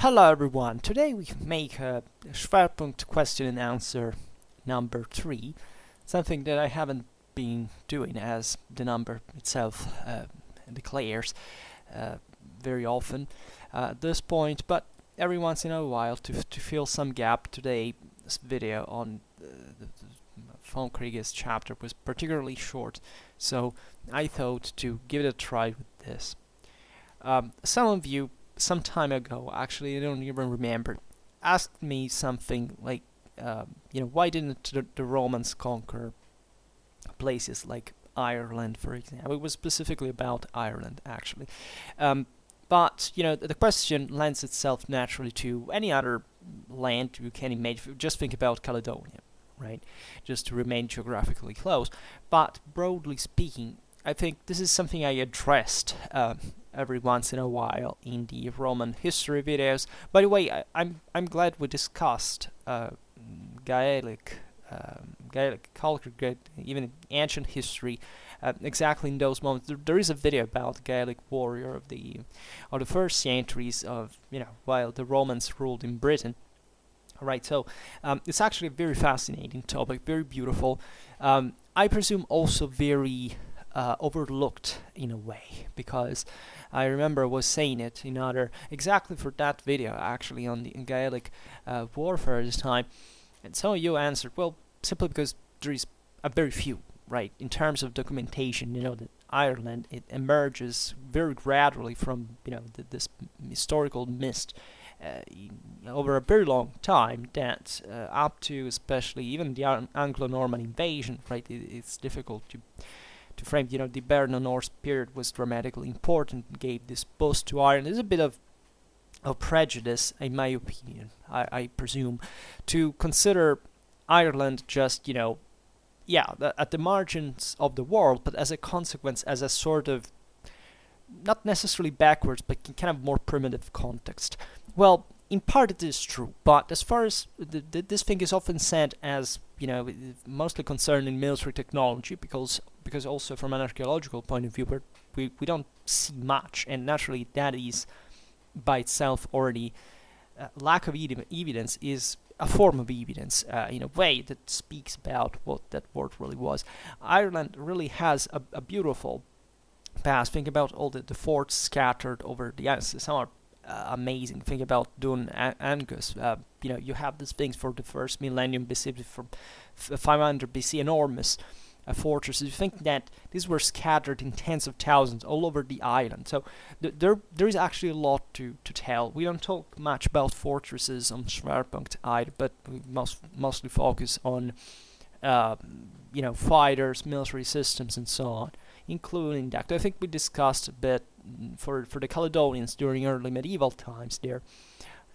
Hello everyone, today we make a Schwerpunkt question and answer number 3, something that I haven't been doing as the number itself declares very often at this point, but every once in a while to fill some gap. Today's video on the Von Kriege's chapter was particularly short, so I thought to give it a try with this. Some of you some time ago, actually I don't even remember, asked me something like, why didn't the Romans conquer places like Ireland, for example? It was specifically about Ireland, actually. But the question lends itself naturally to any other land you can imagine. Just think about Caledonia, right? Just to remain geographically close. But broadly speaking, I think this is something I addressed every once in a while in the Roman history videos. By the way, I'm glad we discussed Gaelic culture, even ancient history, exactly in those moments. There is a video about the Gaelic warrior of the first centuries of while the Romans ruled in Britain. Right, so it's actually a very fascinating topic, very beautiful. I presume also very overlooked in a way, because I remember I was saying it in other, exactly for that video actually on the Gaelic warfare at this time, and some of you answered, well, simply because there is a very few, right, in terms of documentation. That Ireland, it emerges very gradually from this historical mist over a very long time, that up to especially even the Anglo-Norman invasion, right, it's difficult to frame. The Berno-Norse period was dramatically important, gave this boost to Ireland. There's a bit of prejudice, in my opinion, I presume, to consider Ireland just, at the margins of the world, but as a consequence, as a sort of, not necessarily backwards, but kind of more primitive context. Well, in part it is true, but as far as this thing is often said as, mostly concerning military technology, because also from an archaeological point of view, we don't see much, and naturally that is by itself already, lack of evidence is a form of evidence in a way that speaks about what that word really was. Ireland really has a beautiful past. Think about all the forts scattered over the islands. Some are amazing. Think about Dun Angus. You have these things for the first millennium BC, from 500 BC, enormous fortresses. You think that these were scattered in tens of thousands all over the island. So there is actually a lot to tell. We don't talk much about fortresses on Schwerpunkt either, but we mostly focus on fighters, military systems, and so on, including that. I think we discussed a bit for the Caledonians during early medieval times,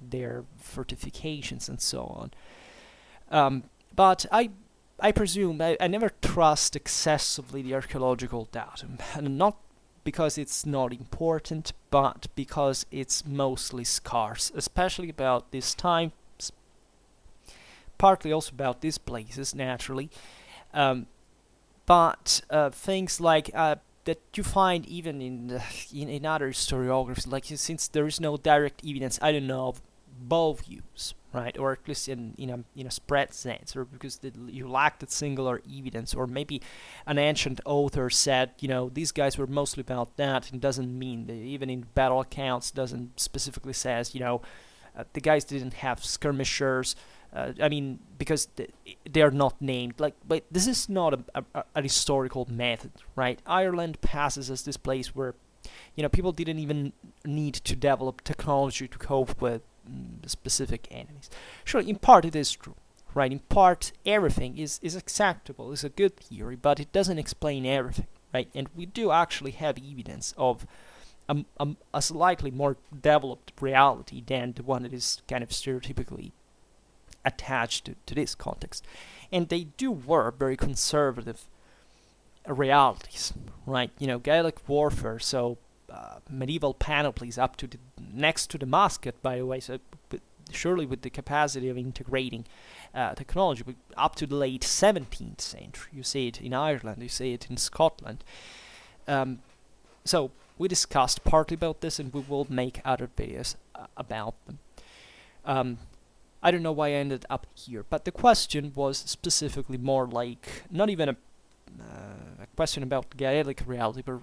their fortifications and so on. But I presume I never trust excessively the archaeological datum, and not because it's not important, but because it's mostly scarce, especially about this time, partly also about these places, naturally. But things like that you find even in other historiographies, like, since there is no direct evidence, I don't know, of bow views, right, or at least in a spread sense, or because you lack that singular evidence, or maybe an ancient author said, these guys were mostly about that. It doesn't mean that, even in battle accounts, doesn't specifically says, the guys didn't have skirmishers. Because they are not named. But this is not a historical method, right? Ireland passes as this place where, people didn't even need to develop technology to cope with specific enemies. Sure, in part it is true, right? In part, everything is acceptable, is a good theory, but it doesn't explain everything, right? And we do actually have evidence of a slightly more developed reality than the one that is kind of stereotypically attached to this context. And they were very conservative realities, right? Gaelic warfare, so medieval panoplies up to next to the musket, by the way, so surely with the capacity of integrating technology, but up to the late 17th century. You see it in Ireland, you see it in Scotland. So we discussed partly about this, and we will make other videos about them. I don't know why I ended up here, but the question was specifically more like not even a question about Gaelic reality, but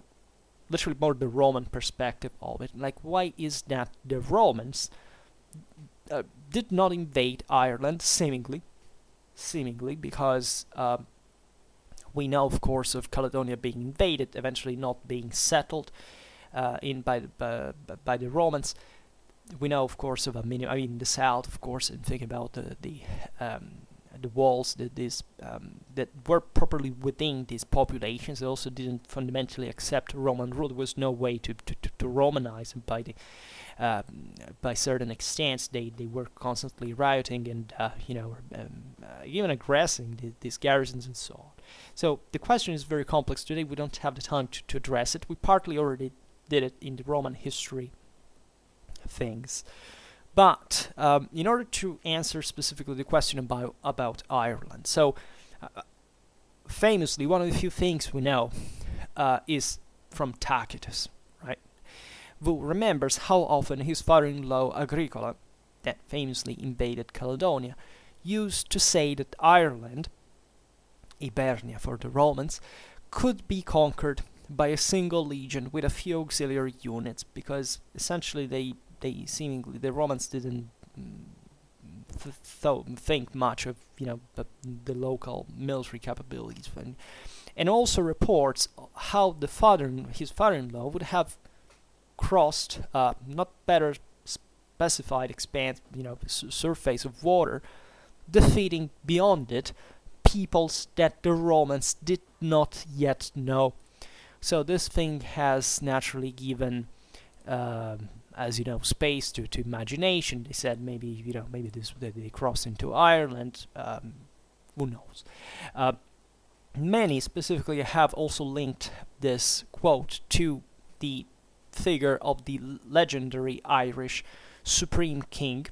literally more the Roman perspective of it. Like, why is that the Romans did not invade Ireland, seemingly, because we know, of course, of Caledonia being invaded, eventually not being settled in by the Romans. We know, of course, of the south, of course, and think about the walls that were properly within these populations. They also didn't fundamentally accept Roman rule. There was no way to Romanize them by certain extents. They were constantly rioting and even aggressing these garrisons and so on. So the question is very complex. Today we don't have the time to address it. We partly already did it in the Roman history things. But in order to answer specifically the question about Ireland, so famously, one of the few things we know is from Tacitus, right? Who remembers how often his father-in-law Agricola, that famously invaded Caledonia, used to say that Ireland, Ibernia for the Romans, could be conquered by a single legion with a few auxiliary units, because essentially they seemingly, the Romans didn't think much of the local military capabilities, and also reports how his father-in-law would have crossed not better specified expanse, surface of water, defeating beyond it peoples that the Romans did not yet know. So this thing has naturally given as you know, space to imagination. They said maybe they crossed into Ireland. Who knows? Many specifically have also linked this quote to the figure of the legendary Irish Supreme King.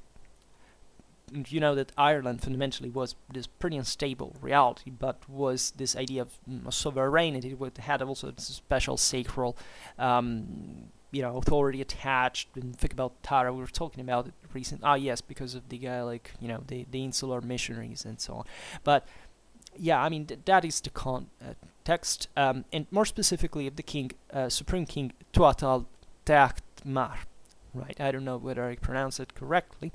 And you know that Ireland fundamentally was this pretty unstable reality, but was this idea of sovereignty, which had also this special sacral authority attached. And think about Tara, we were talking about it recently. Yes, because of the Gaelic, the insular missionaries and so on. But yeah, that is the context, and more specifically of the king, Supreme King Tuathal Teacht Mar. Right, I don't know whether I pronounce it correctly,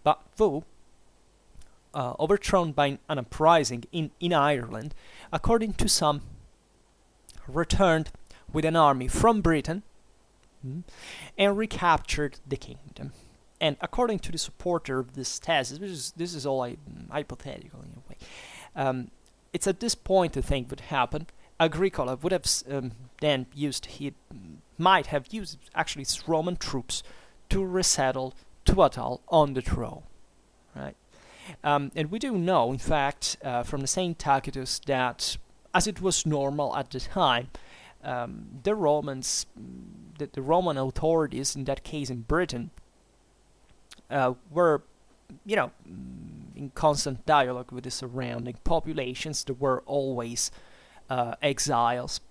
but who, overthrown by an uprising in Ireland, according to some, returned with an army from Britain and recaptured the kingdom. And according to the supporter of this thesis, this is all hypothetical in a way, it's at this point the thing would happen. Agricola would have then might have used actually its Roman troops to resettle Tuathal on the throne, right? And we do know, in fact, from the same Tacitus, that as it was normal at the time, the Romans, the Roman authorities, in that case in Britain, were, in constant dialogue with the surrounding populations. There were always exiles,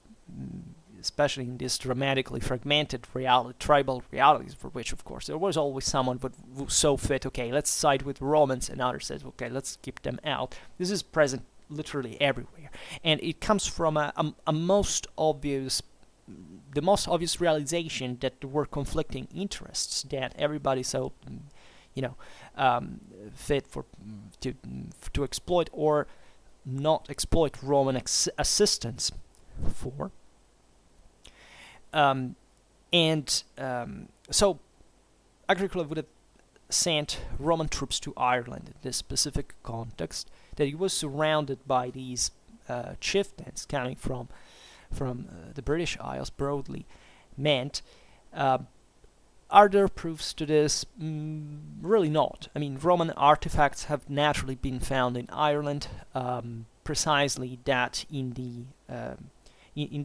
especially in this dramatically fragmented tribal realities, for which, of course, there was always someone who saw fit, okay, let's side with Romans, and others says, okay, let's keep them out. This is present literally everywhere, and it comes from the most obvious realization that there were conflicting interests that everybody saw, fit to exploit or not exploit Roman assistance for. So Agricola would have sent Roman troops to Ireland in this specific context, that he was surrounded by these chieftains coming from the British Isles, broadly meant. Are there proofs to this? Really not. Roman artifacts have naturally been found in Ireland, precisely that in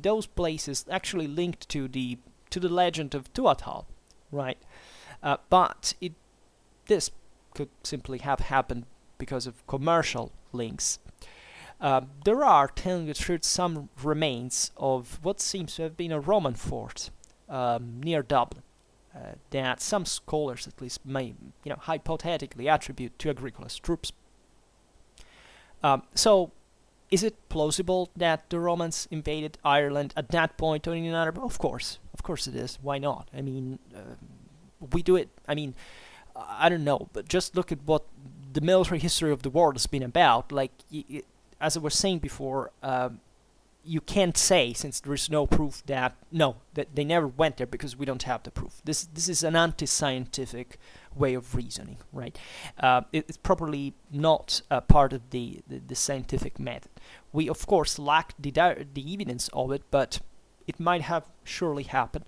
those places actually linked to the legend of Tuathal, right? But this could simply have happened because of commercial links. There are, telling the truth, some remains of what seems to have been a Roman fort near Dublin, that some scholars at least may, hypothetically attribute to Agricola's troops. So, is it plausible that the Romans invaded Ireland at that point or in another? Of course it is. Why not? I mean, we do it. I mean, I don't know, but just look at what the military history of the world has been about. Like, as I was saying before, you can't say, since there is no proof, that they never went there because we don't have the proof. This is an anti-scientific way of reasoning, right? It's probably not part of the scientific method. We of course lack the evidence of it, but it might have surely happened.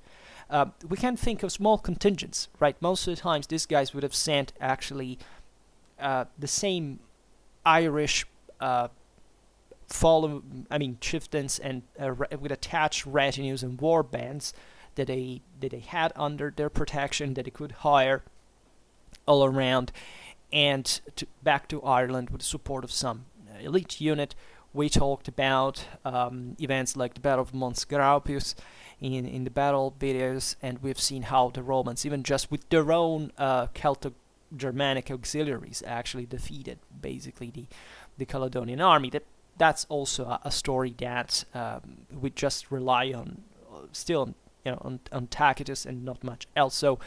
We can think of small contingents, right? Most of the times these guys would have sent actually the same Irish chieftains and with attached retinues and war bands that they had under their protection, that they could hire all around, and back to Ireland with the support of some elite unit. We talked about events like the Battle of Mons Graupius in the battle videos, and we've seen how the Romans, even just with their own Celto-Germanic auxiliaries, actually defeated basically the Caledonian army. That's also a story that we just rely on still, on Tacitus and not much else. So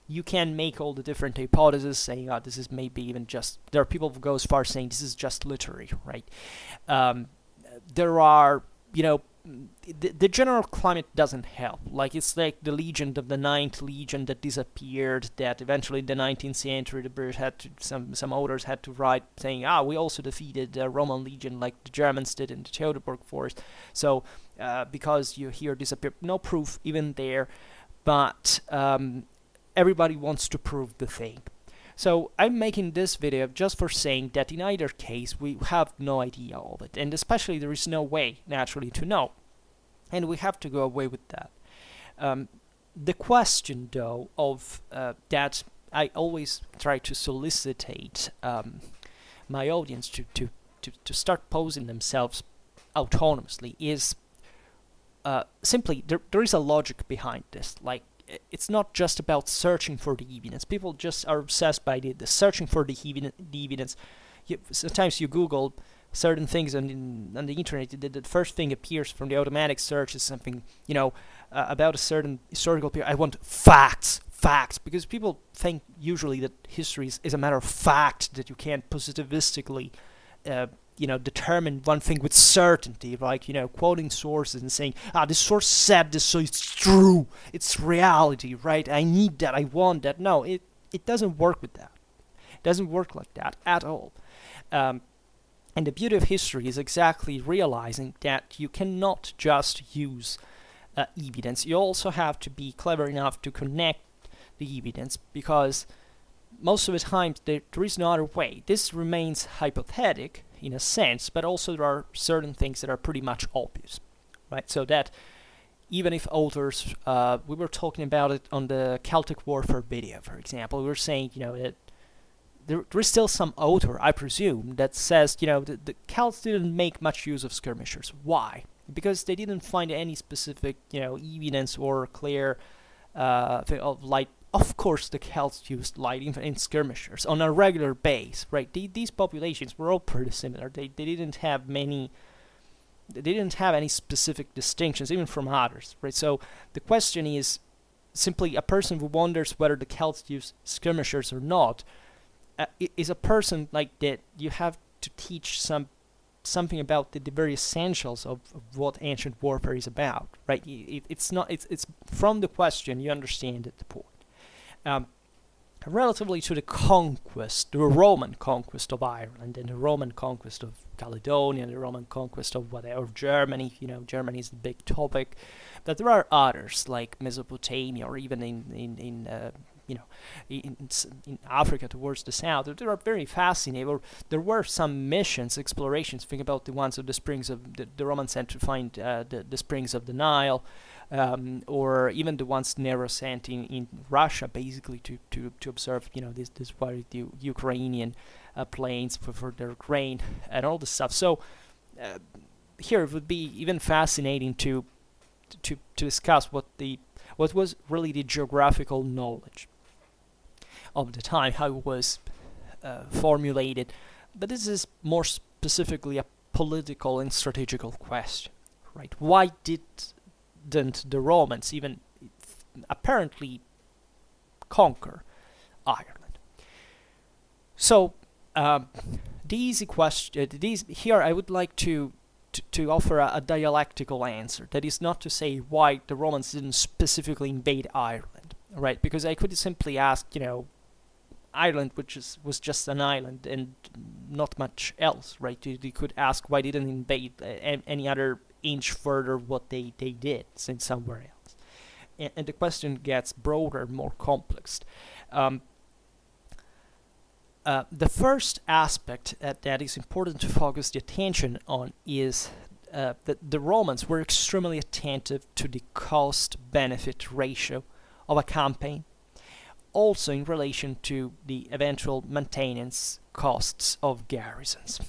you can make all the different hypotheses, saying, this is maybe even just... There are people who go as far as saying this is just literary, right? There are, the general climate doesn't help. Like, it's like the legend of the 9th Legion that disappeared, that eventually in the 19th century the British had to, some authors had to write saying, we also defeated the Roman Legion like the Germans did in the Teutoburg Forest. So, because you hear disappear, no proof even there, but everybody wants to prove the thing. So I'm making this video just for saying that in either case we have no idea of it, and especially there is no way naturally to know, and we have to go away with that. The question though of that I always try to solicitate my audience to start posing themselves autonomously is simply there is a logic behind this. Like, it's not just about searching for the evidence. People just are obsessed by the searching for the evidence. Sometimes you Google certain things on the internet, the first thing appears from the automatic search is something, about a certain historical period. I want facts, because people think usually that history is a matter of fact, that you can't positivistically determine one thing with certainty, like, quoting sources and saying, this source said this, so it's true, it's reality, right? I need that, I want that. No, it doesn't work with that. It doesn't work like that at all. And the beauty of history is exactly realizing that you cannot just use evidence. You also have to be clever enough to connect the evidence, because most of the time there is no other way. This remains hypothetical in a sense, but also there are certain things that are pretty much obvious, right? So that even if authors, we were talking about it on the Celtic Warfare video, for example, we were saying, that there is still some author, I presume, that says, the Celts didn't make much use of skirmishers. Why? Because they didn't find any specific, evidence or clear of light. Of course, the Celts used light in skirmishers on a regular base, right? These populations were all pretty similar. They didn't have many. They didn't have any specific distinctions, even from others, right? So the question is simply a person who wonders whether the Celts used skirmishers or not is a person like that. You have to teach something about the very essentials of what ancient warfare is about, right? It's from the question you understand the point. Relatively to the conquest, the Roman conquest of Ireland and the Roman conquest of Caledonia and the Roman conquest of whatever, Germany, Germany is the big topic, but there are others like Mesopotamia or even in Africa towards the south. They are very fascinating. There were some missions, explorations. Think about the ones of the springs of the Romans sent to find the springs of the Nile. Or even the ones Nero sent in Russia, basically to observe, this part of the Ukrainian plains for their grain and all this stuff. So here it would be even fascinating to discuss what was really the geographical knowledge of the time, how it was formulated. But this is more specifically a political and strategical question, right? Why didn't the Romans even apparently conquer Ireland? So the easy question, here I would like to offer a dialectical answer. That is not to say why the Romans didn't specifically invade Ireland, right? Because I could simply ask, Ireland, which was just an island and not much else, right? You could ask why didn't invade any other inch further what they did since somewhere else. And the question gets broader, more complex. The first aspect that is important to focus the attention on is that the Romans were extremely attentive to the cost-benefit ratio of a campaign, also in relation to the eventual maintenance costs of garrisons.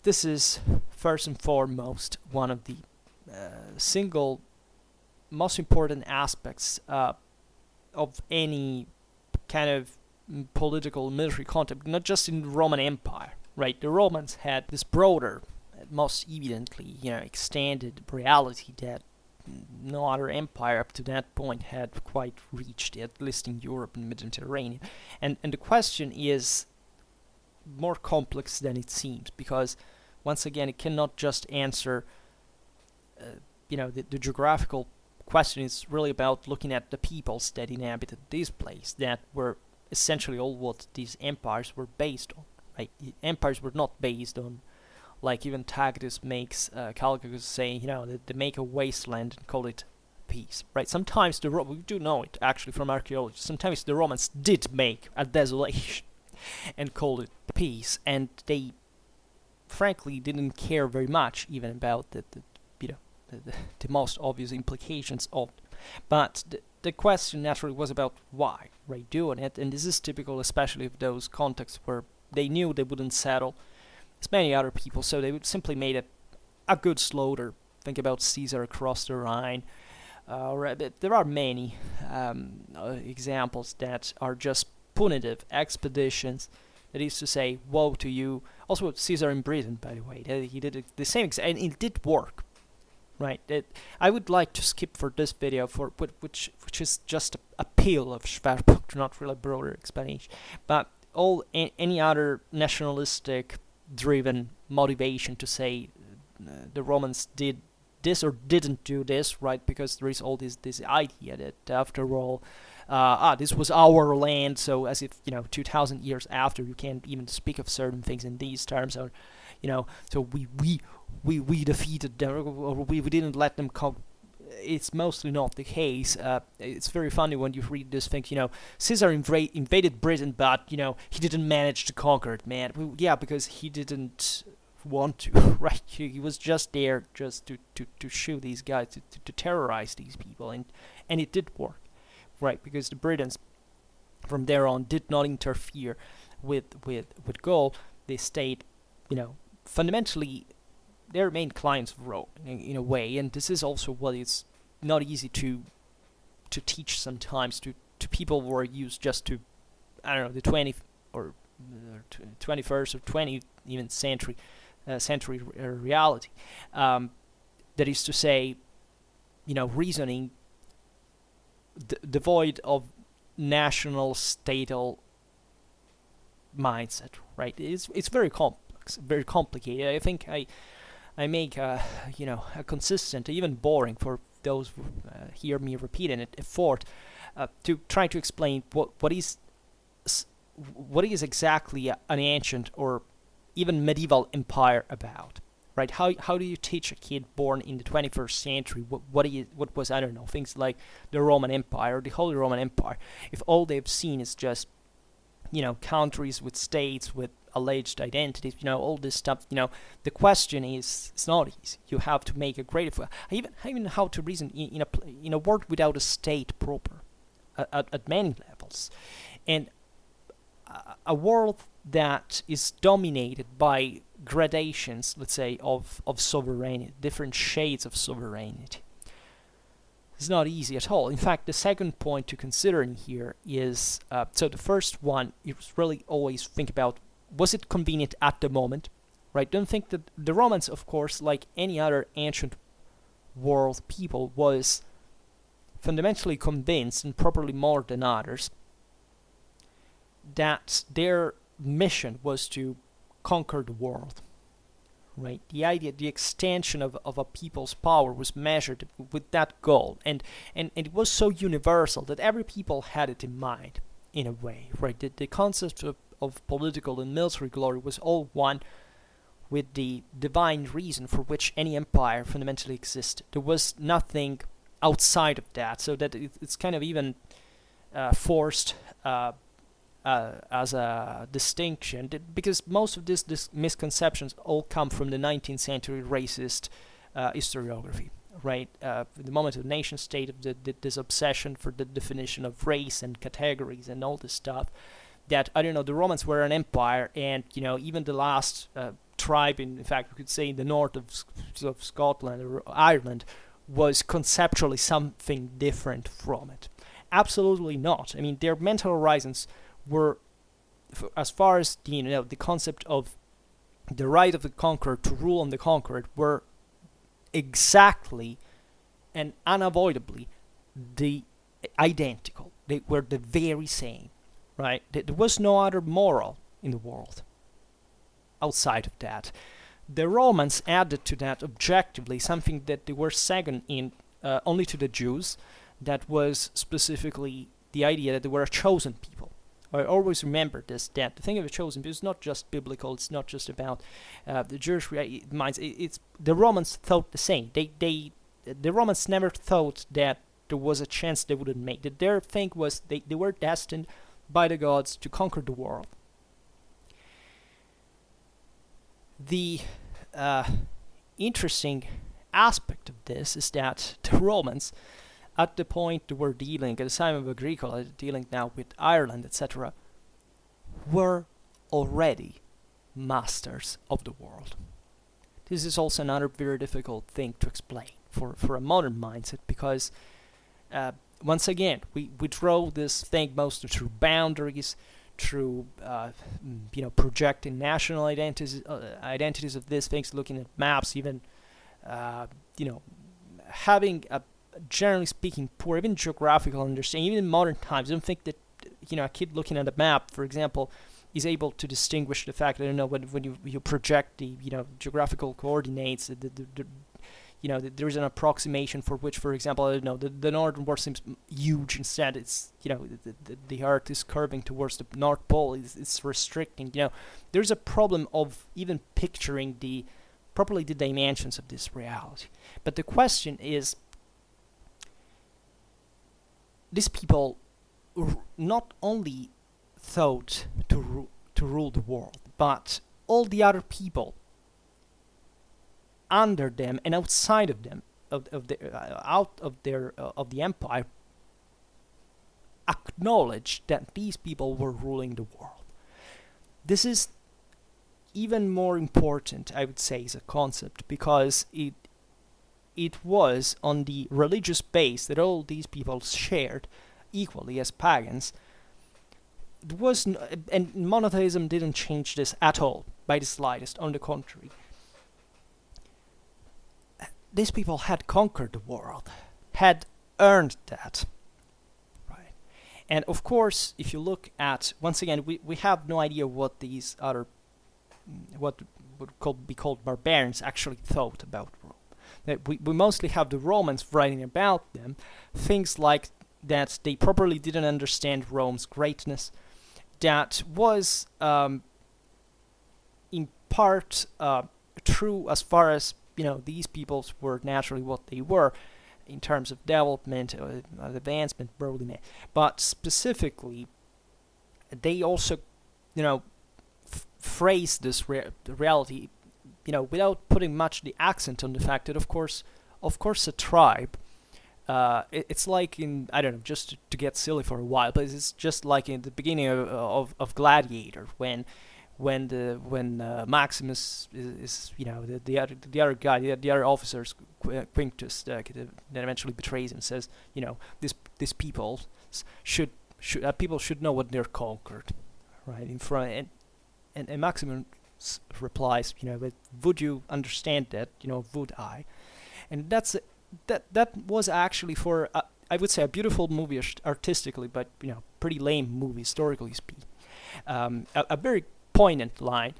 This is first and foremost one of the single most important aspects of any kind of political military concept, not just in the Roman Empire, right? The Romans had this broader, most evidently, extended reality that no other empire up to that point had quite reached, at least in Europe and Mediterranean. And the question is more complex than it seems, because once again, it cannot just answer, the geographical question is really about looking at the peoples that inhabited this place, that were essentially all what these empires were based on, right? The empires were not based on, like even Tacitus makes Callicus say, they make a wasteland and call it peace, right? Sometimes we do know it actually from archaeology. Sometimes the Romans did make a desolation and called it peace, and they frankly didn't care very much even about the most obvious implications of it. But the question naturally was about why, right, doing it, and this is typical especially of those contexts where they knew they wouldn't settle as many other people, so they would simply made a good slaughter. Think about Caesar across the Rhine. There are many examples that are just punitive expeditions. That is to say, woe to you. Also Caesar in Britain, by the way, he did the same, and it did work. Right, I would like to skip for this video which is just a peel of Schwerpunkt, not really a broader explanation. But any other nationalistic driven motivation to say the Romans did this or didn't do this, right? Because there is all this idea that after all, this was our land, so as if 2,000 years after you can't even speak of certain things in these terms, or so we defeated them, or we didn't let them come. It's mostly not the case. It's very funny when you read this thing, Caesar invaded Britain, but, he didn't manage to conquer it, man. Well, yeah, because he didn't want to, right? He was just there just to shoot these guys, to terrorize these people, and it did work, right? Because the Britons, from there on, did not interfere with Gaul. They stayed, fundamentally, they remain clients of Rome in a way, and this is also what is not easy to teach sometimes to people who are used just to, the 20th or 21st or 20th even century reality. That is to say, reasoning devoid of national statal mindset, right? It's very complex, very complicated. I think I make a consistent, even boring for those who hear me repeating it, effort to try to explain what is exactly an ancient or even medieval empire about, right? How do you teach a kid born in the 21st century what was, things like the Roman Empire or the Holy Roman Empire, if all they've seen is just countries with states with alleged identities, all this stuff. The question is, it's not easy. You have to make a great, even how to reason in a world without a state proper, at many levels, and a world that is dominated by gradations, let's say, of sovereignty, different shades of sovereignty. It's not easy at all. In fact, the second point to consider in here is, so the first one, you really always think about, was it convenient at the moment, right? Don't think that the Romans, of course, like any other ancient world people, was fundamentally convinced, and probably more than others, that their mission was to conquer the world, right? The idea, the extension of a people's power was measured with that goal, and it was so universal that every people had it in mind, in a way, right? The concept of political and military glory was all one with the divine reason for which any empire fundamentally existed. There was nothing outside of that, so that it's kind of even forced as a distinction, because most of this misconceptions all come from the 19th century racist historiography, right? The moment of nation state, of this obsession for the definition of race and categories and all this stuff, that, I don't know, the Romans were an empire, and, you know, even the last tribe, in fact, we could say in the north of Scotland or Ireland, was conceptually something different from it. Absolutely not. I mean, their mental horizons were, as far as the concept of the right of the conqueror to rule on the conquered, were exactly and unavoidably identical. They were the very same, right? There was no other moral in the world outside of that. The Romans added to that objectively something that they were second in only to the Jews. That was specifically the idea that they were a chosen people. I always remember this, that the thing of a chosen people is not just biblical, it's not just about the Jewish minds, it's the Romans thought the same. The Romans never thought that there was a chance they wouldn't make it. Their thing was they were destined by the gods to conquer the world. The interesting aspect of this is that the Romans, at the point they were dealing, at the time of Agricola, dealing now with Ireland, etc., were already masters of the world. This is also another very difficult thing to explain for a modern mindset, because once again, we draw this thing mostly through boundaries, through projecting national identities of these things, looking at maps, even having a, generally speaking, poor even geographical understanding. Even in modern times, I don't think that a kid looking at a map, for example, is able to distinguish the fact that, when you project the geographical coordinates, there's an approximation for which, for example, the northern world seems huge. Instead, it's the Earth is curving towards the North Pole. It's restricting. There's a problem of even picturing properly the dimensions of this reality. But the question is, these people not only thought to rule the world, but all the other people under them and outside of them, of the empire, acknowledged that these people were ruling the world. This is even more important, I would say, as a concept, because it was on the religious base that all these people shared equally as pagans. And monotheism didn't change this at all, by the slightest. On the contrary, these people had conquered the world, had earned that, right? And of course, if you look at, once again, we have no idea what these other, what would be called barbarians, actually thought about Rome. That we mostly have the Romans writing about them, things like that they properly didn't understand Rome's greatness, that was in part true as far as these peoples were naturally what they were in terms of development, advancement, broadly, but specifically they also phrase this reality without putting much the accent on the fact that of course a tribe, it's like in, I don't know, just to get silly for a while, but it's just like in the beginning of Gladiator, when when Maximus is the other guy, the other officers, Quintus, that eventually betrays him, says, these people people should know what they're conquered, right, in front. And Maximus replies, but would you understand that? Would I? And that was actually, for I would say, a beautiful movie artistically, but pretty lame movie historically speaking. A very poignant line,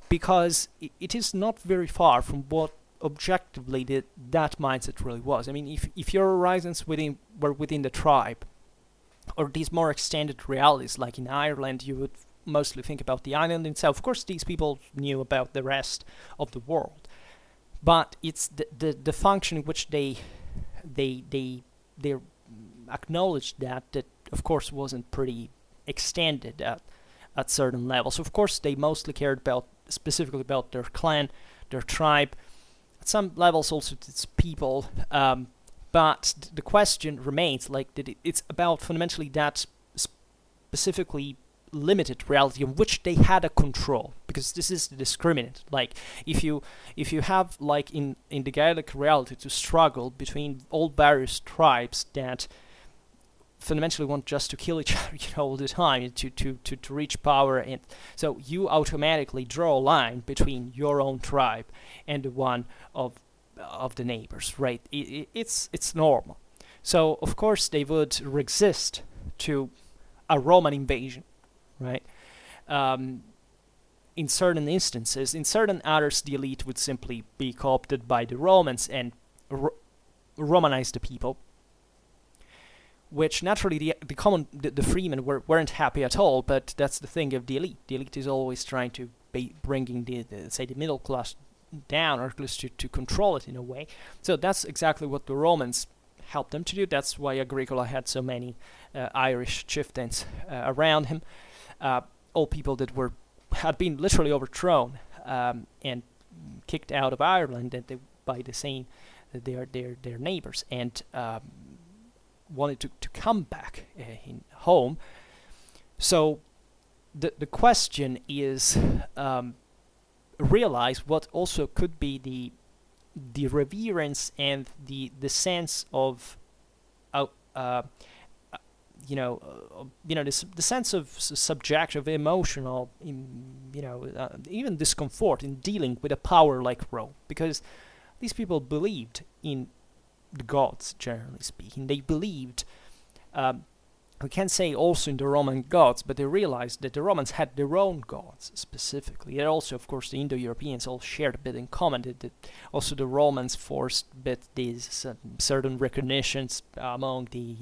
because it is not very far from what objectively that mindset really was. I mean, if your horizons were within the tribe, or these more extended realities, like in Ireland, you would mostly think about the island itself. Of course, these people knew about the rest of the world, but it's the function in which they acknowledged that of course wasn't pretty extended at certain levels. Of course, they mostly cared specifically about their clan, their tribe, at some levels also its people. But the question remains, it's about fundamentally that specifically limited reality on which they had a control, because this is the discriminant. Like, if you have, like in the Gaelic reality, to struggle between all various tribes that fundamentally want just to kill each other all the time to reach power, and so you automatically draw a line between your own tribe and the one of the neighbors, right? It's normal. So of course they would resist to a Roman invasion, right? In certain instances. In certain others, the elite would simply be co-opted by the Romans and Romanize the people, which naturally the freemen weren't happy at all. But that's the thing of the elite. The elite is always trying to bringing the middle class down, or at least to control it in a way. So that's exactly what the Romans helped them to do. That's why Agricola had so many Irish chieftains around him, all people that had been literally overthrown and kicked out of Ireland, and by the same their neighbors, and wanted to come back in home. So the question is, realize what also could be the reverence and the sense of the sense of subjective, emotional, even discomfort in dealing with a power like Rome, because these people believed in the gods, generally speaking. They believed, we can't say also in the Roman gods, but they realized that the Romans had their own gods specifically. And also, of course, the Indo-Europeans all shared a bit in common. That also the Romans forced a bit these certain recognitions among the,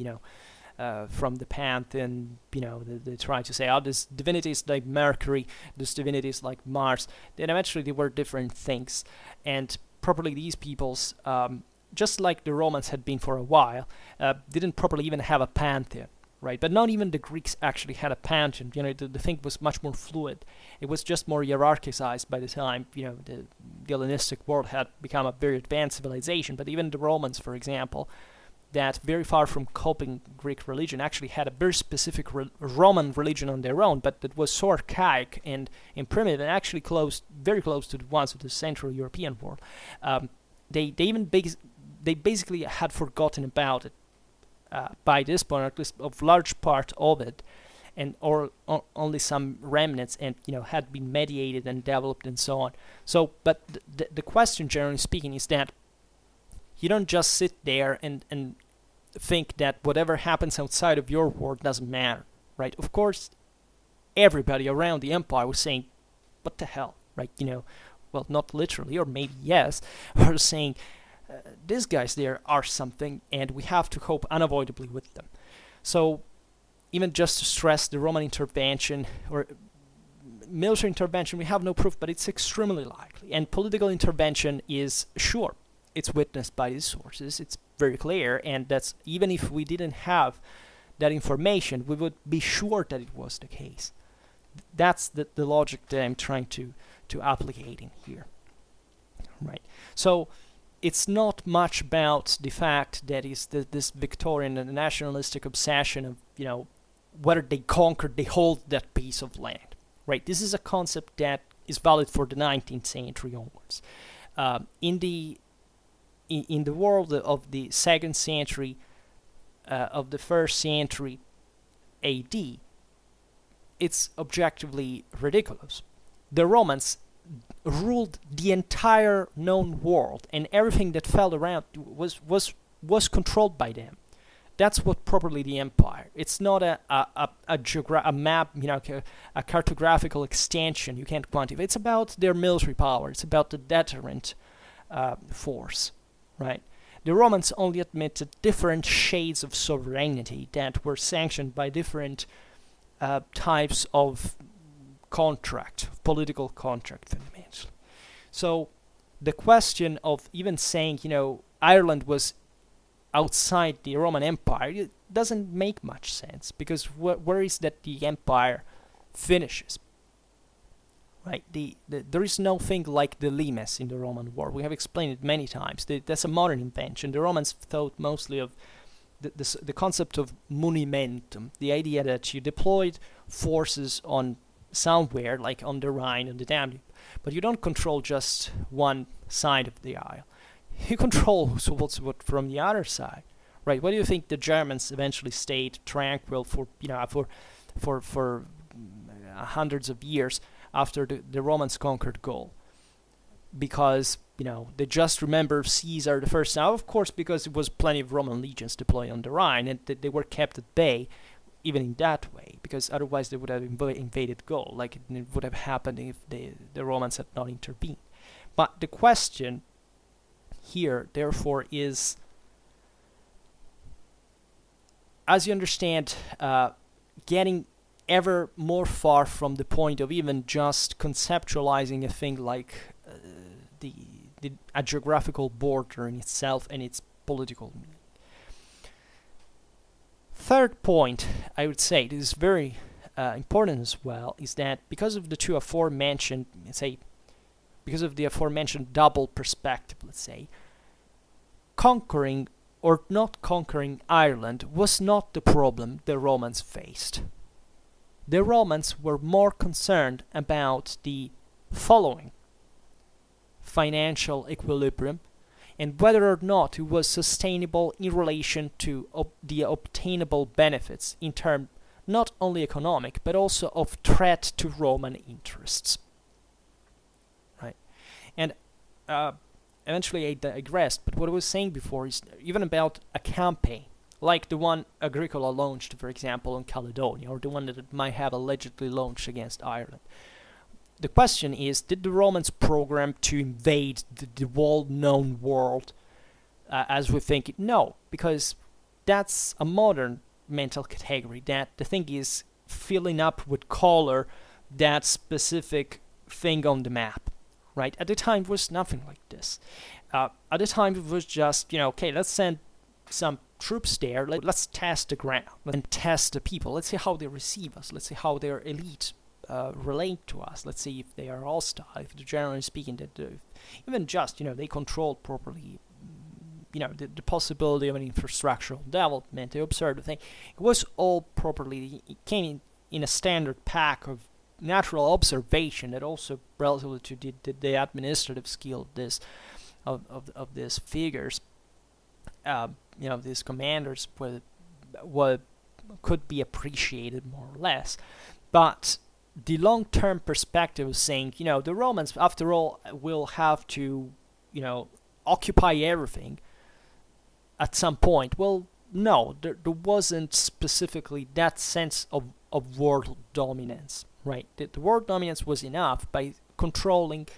from the pantheon. They tried to say, this divinity is like Mercury, this divinity is like Mars. Then eventually they were different things. And properly these peoples, just like the Romans had been for a while, didn't properly even have a pantheon. Right, but not even the Greeks actually had a pantheon. The thing was much more fluid. It was just more hierarchized by the time, the Hellenistic world had become a very advanced civilization. But even the Romans, for example, that very far from copying Greek religion, actually had a very specific Roman religion on their own, but that was so archaic and primitive, and actually very close to the ones of the Central European world. They basically had forgotten about it. By this point, or at least a large part of it, and only some remnants, and had been mediated and developed and so on. So, but the question, generally speaking, is that you don't just sit there and think that whatever happens outside of your world doesn't matter, right? Of course, everybody around the empire was saying, "What the hell," right? Well, not literally, or maybe yes, or saying, these guys there are something, and we have to cope unavoidably with them. So even just to stress the Roman intervention or military intervention, we have no proof, but it's extremely likely. And political intervention is sure. It's witnessed by these sources. It's very clear, and that's even if we didn't have that information, we would be sure that it was the case. That's the logic that I'm trying to applicate in here. Right. So it's not much about the fact that is this Victorian and nationalistic obsession of, whether they conquered, they hold that piece of land, right? This is a concept that is valid for the 19th century onwards. In the world of the 2nd century, of the 1st century AD, it's objectively ridiculous. The Romans ruled the entire known world, and everything that fell around was controlled by them. That's what properly the empire. It's not a map, a cartographical extension you can't quantify. It's about their military power. It's about the deterrent force, right? The Romans only admitted different shades of sovereignty that were sanctioned by different types of contract, political contract, fundamentally. So the question of even saying, Ireland was outside the Roman Empire, it doesn't make much sense, because where is that the empire finishes? Right? There is nothing like the limes in the Roman war. We have explained it many times. That's a modern invention. The Romans thought mostly of the concept of munimentum, the idea that you deployed forces on somewhere, like on the Rhine and the Danube, but you don't control just one side of the isle. You control what's from the other side, right? What do you think the Germans eventually stayed tranquil for hundreds of years after the Romans conquered Gaul? Because they just remember Caesar the first. Now, of course, because it was plenty of Roman legions deployed on the Rhine, and they were kept at bay, even in that way, because otherwise they would have invaded Gaul, like it would have happened if the Romans had not intervened. But the question here, therefore, is, as you understand, getting ever more far from the point of even just conceptualizing a thing like a geographical border in itself and its political meaning. Third point, I would say, this is very important as well, is that because of the two aforementioned, because of the aforementioned double perspective, let's say, conquering or not conquering Ireland was not the problem the Romans faced. The Romans were more concerned about the following: financial equilibrium, and whether or not it was sustainable in relation to the obtainable benefits in terms not only economic, but also of threat to Roman interests. Right? And eventually I digressed, but what I was saying before is even about a campaign, like the one Agricola launched, for example, on Caledonia, or the one that it might have allegedly launched against Ireland. The question is, did the Romans program to invade the well-known world as we think it? No, because that's a modern mental category, that the thing is filling up with color that specific thing on the map, right? At the time, it was nothing like this. At the time, it was just, okay, let's send some troops there, let's test the ground and test the people. Let's see how they receive us. Let's see how their elite relate to us. Let's see if they are hostile, if generally speaking, that even just, they control properly, the possibility of an infrastructural development. They observed the thing. It was all properly, it came in a standard pack of natural observation that also relatively to the administrative skill of these figures, these commanders could be appreciated more or less. But the long-term perspective is saying, the Romans, after all, will have to, occupy everything at some point. Well, no, there wasn't specifically that sense of world dominance, right? The world dominance was enough by controlling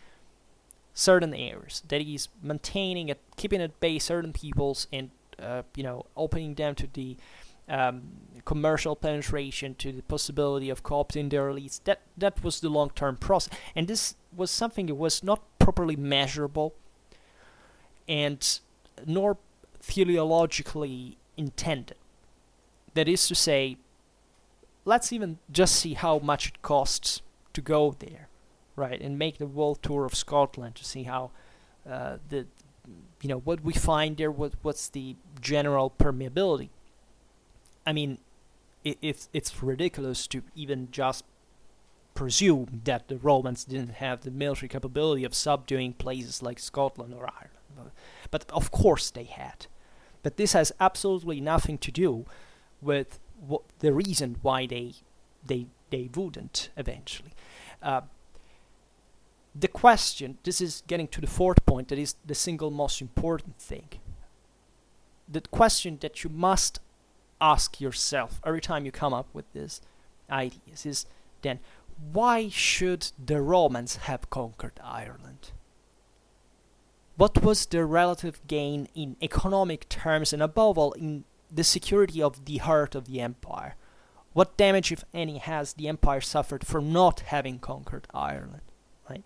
certain areas, that is, maintaining it, keeping at bay certain peoples, and opening them to the commercial penetration, to the possibility of co-opting their elites. That was the long-term process, and this was something that was not properly measurable and nor theologically intended. That is to say, let's even just see how much it costs to go there, right, and make the world tour of Scotland to see how what we find there, what's the general permeability. I mean, it's ridiculous to even just presume that the Romans didn't have the military capability of subduing places like Scotland or Ireland. But of course they had. But this has absolutely nothing to do with the reason why they wouldn't eventually. The question, this is getting to the fourth point, that is the single most important thing. The question that you must ask yourself every time you come up with these ideas is then, why should the Romans have conquered Ireland? What was the relative gain in economic terms, and above all in the security of the heart of the empire? What damage, if any, has the empire suffered for not having conquered Ireland? Right?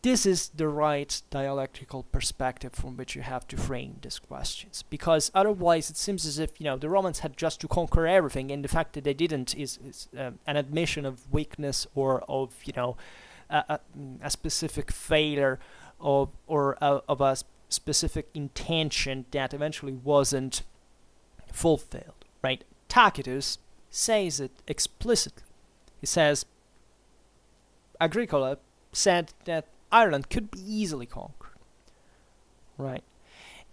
This is the right dialectical perspective from which you have to frame these questions, because otherwise it seems as if the Romans had just to conquer everything, and the fact that they didn't is an admission of weakness or of a specific failure of a specific intention that eventually wasn't fulfilled. Right? Tacitus says it explicitly. He says Agricola said that Ireland could be easily conquered, right?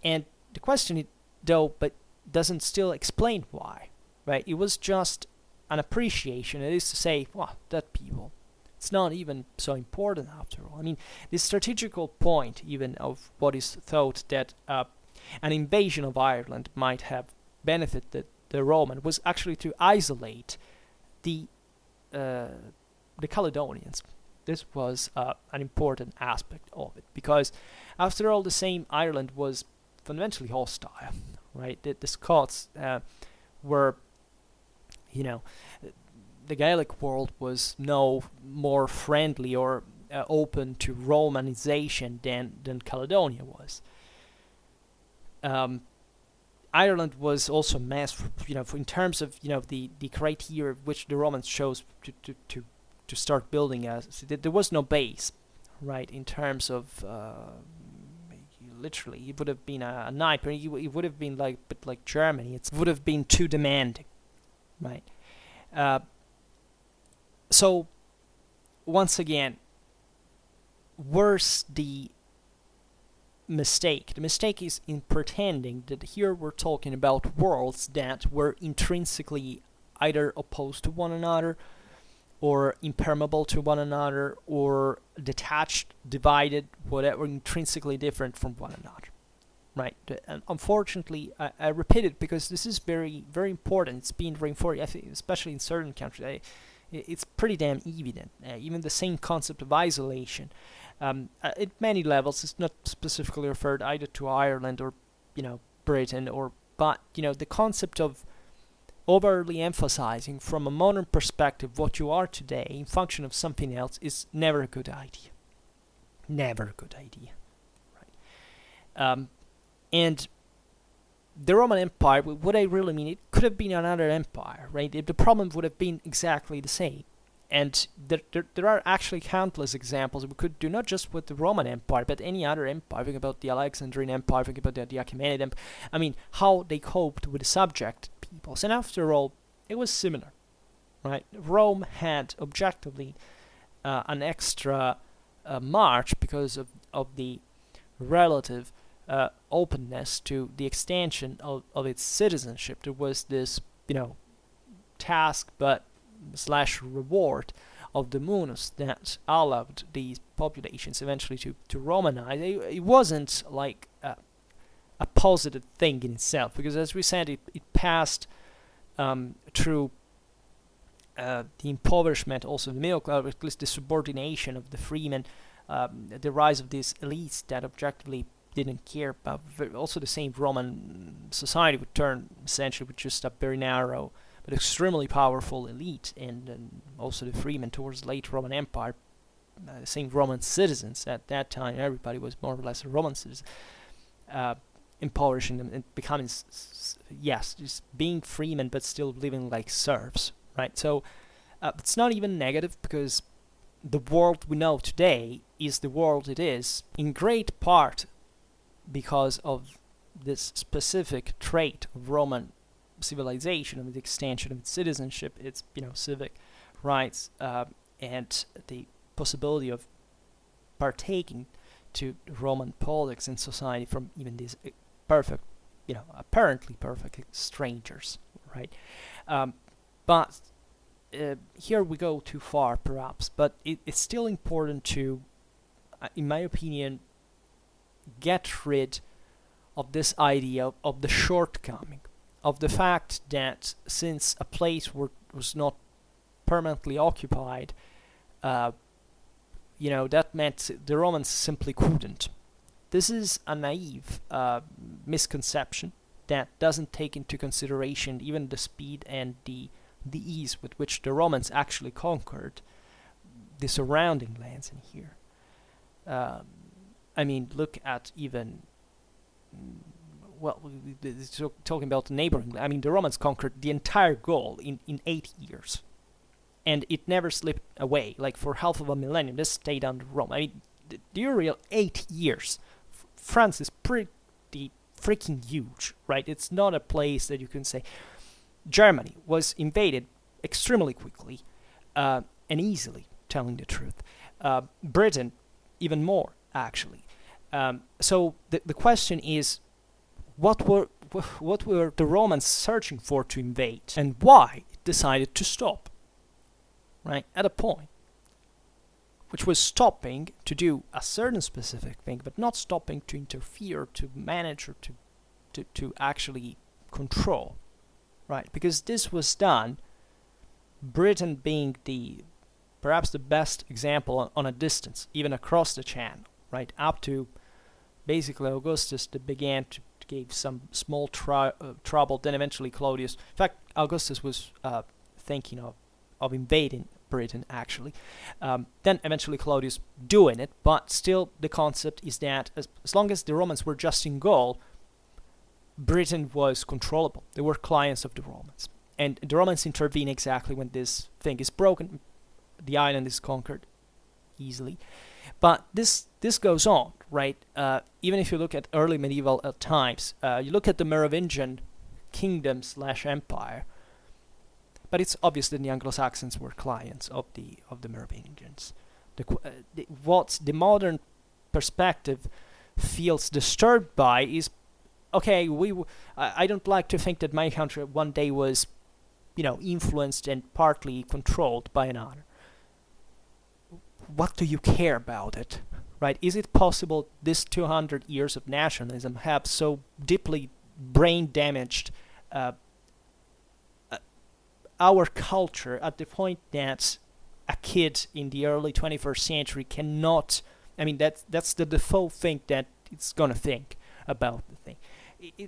And the question, but doesn't still explain why, right? It was just an appreciation. It is to say, well, that people, it's not even so important after all. I mean, the strategical point even of what is thought that an invasion of Ireland might have benefited the Roman was actually to isolate the Caledonians. This was an important aspect of it, because after all, the same Ireland was fundamentally hostile, right? The Scots were, the Gaelic world was no more friendly or open to Romanization than Caledonia was. Ireland was also mass, in terms of the criteria which the Romans chose to start building there was no base, right? In terms of literally, it would have been a nightmare. It would have been like Germany. It would have been too demanding, right? So once again, where's the mistake? The mistake is in pretending that here we're talking about worlds that were intrinsically either opposed to one another, or impermeable to one another, or detached, divided, whatever, intrinsically different from one another, right? And unfortunately, I repeat it because this is very, very important. It's being reinforced, I think, especially in certain countries. It's pretty damn evident. Even the same concept of isolation, at many levels, it's not specifically referred either to Ireland or, Britain, but the concept of overly emphasizing from a modern perspective what you are today in function of something else is never a good idea. Never a good idea. Right? And the Roman Empire, what I really mean, it could have been another empire, right? The problem would have been exactly the same. And there are actually countless examples we could do, not just with the Roman Empire, but any other empire. Think about the Alexandrian Empire, think about the Achaemenid Empire. I mean, how they coped with the subject peoples. And after all, it was similar, right? Rome had objectively an extra march because of the relative openness to the extension of its citizenship. There was this, task but / reward of the munus that allowed these populations eventually to Romanize. It wasn't like a positive thing in itself, because as we said, it passed through the impoverishment also of the middle class, or at least the subordination of the freemen, the rise of these elites that objectively didn't care about. Also the same Roman society would turn essentially with just a very narrow but extremely powerful elite, and also the freemen towards the late Roman Empire, the same Roman citizens at that time. Everybody was more or less a Roman citizen. Impoverishing them and becoming, just being freemen but still living like serfs, right? So it's not even negative, because the world we know today is the world it is in great part because of this specific trait of Roman civilization, of the extension of its citizenship, its civic rights and the possibility of partaking to Roman politics and society from even these perfect, apparently perfect strangers, right? But here we go too far, perhaps. But it's still important to, in my opinion, get rid of this idea of the shortcoming, of the fact that since a place was not permanently occupied, that meant the Romans simply couldn't. This is a naive misconception that doesn't take into consideration even the speed and the ease with which the Romans actually conquered the surrounding lands in here. Look at even, talking about the neighboring, the Romans conquered the entire Gaul in 8 years. And it never slipped away. Like for half of a millennium, this stayed under Rome. The real 8 years. France is pretty freaking huge, right? It's not a place that you can say. Germany was invaded extremely quickly and easily, telling the truth. Britain, even more, actually. So the question is, what were the Romans searching for to invade, and why it decided to stop? Right, at a point which was stopping to do a certain specific thing, but not stopping to interfere, to manage, or to actually control, right? Because this was done, Britain being perhaps the best example on a distance, even across the channel, right, up to basically Augustus, that began to give some small trouble, then eventually Claudius. In fact, Augustus was thinking of invading Britain, actually. Then eventually Claudius doing it, but still the concept is that as long as the Romans were just in Gaul, Britain was controllable. They were clients of the Romans. And the Romans intervene exactly when this thing is broken. The island is conquered easily. But this goes on, right? Even if you look at early medieval times, you look at the Merovingian kingdom/empire, but it's obvious that the Anglo-Saxons were clients of the Merovingians. What the modern perspective feels disturbed by is, okay, I don't like to think that my country one day was, influenced and partly controlled by another. What do you care about it, right? Is it possible this 200 years of nationalism have so deeply brain damaged our culture at the point that a kid in the early 21st century cannot, that's the default thing that it's gonna think about the thing.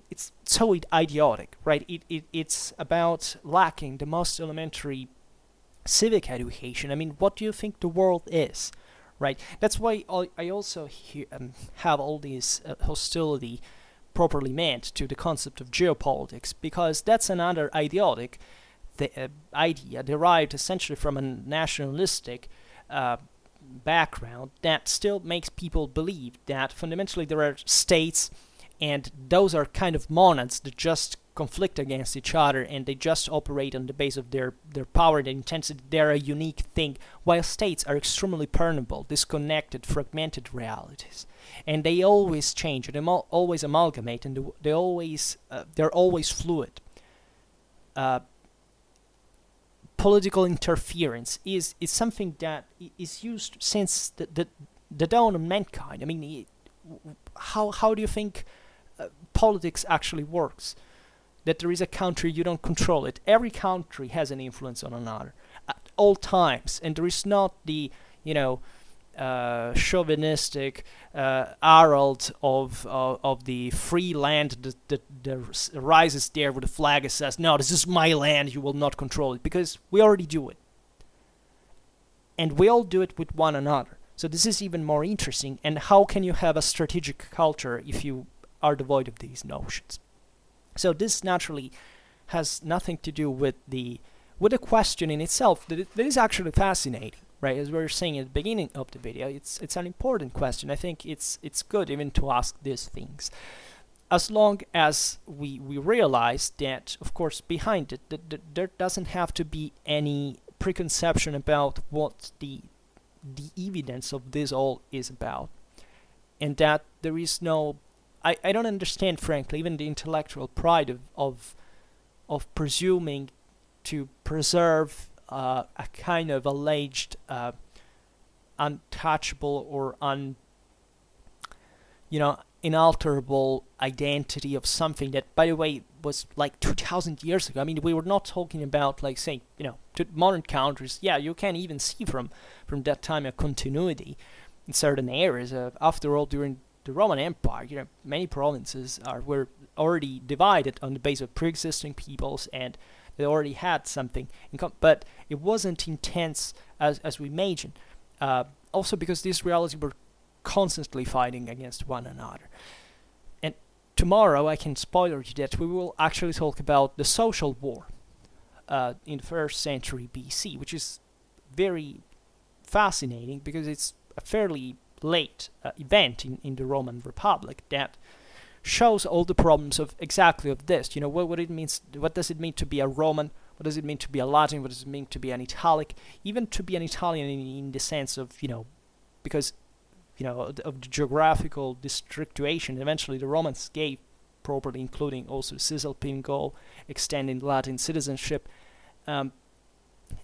It's so idiotic, right? It's about lacking the most elementary civic education. What do you think the world is, right? That's why I also have all this hostility properly meant to the concept of geopolitics, because that's another idiotic idea derived essentially from a nationalistic background that still makes people believe that fundamentally there are states, and those are kind of monads that just conflict against each other, and they just operate on the base of their power and intensity. They're a unique thing, while states are extremely permeable, disconnected, fragmented realities, and they always change, and they always amalgamate, and they're always fluid. Political interference is something that is used since the dawn of mankind. How do you think politics actually works? That there is a country, you don't control it. Every country has an influence on another at all times, and there is not the chauvinistic herald of the free land that rises there with a flag and says, no, this is my land, you will not control it, because we already do it. And we all do it with one another. So this is even more interesting. And how can you have a strategic culture if you are devoid of these notions? So this naturally has nothing to do with the question in itself that is actually fascinating. Right, as we were saying at the beginning of the video, it's an important question. I think it's good even to ask these things, as long as we realize that, of course, behind it, there doesn't have to be any preconception about what the evidence of this all is about, and that there is no. I don't understand, frankly, even the intellectual pride of presuming to preserve a kind of alleged untouchable or inalterable identity of something that, by the way, was like 2,000 years ago. I mean, we were not talking about, like, say, to modern countries. Yeah, you can even see from that time a continuity in certain areas. After all, during the Roman Empire, many provinces were already divided on the basis of pre-existing peoples, and they already had something in common, but it wasn't intense as we imagine. Also because these realities were constantly fighting against one another. And tomorrow, I can spoiler you that we will actually talk about the social war in the 1st century BC, which is very fascinating because it's a fairly late event in the Roman Republic that shows all the problems of exactly of this. What it means. What does it mean to be a Roman? What does it mean to be a Latin? What does it mean to be an Italic? Even to be an Italian in the sense of because of the geographical districtuation. Eventually, the Romans gave properly, including also Cisalpine Gaul, extending Latin citizenship.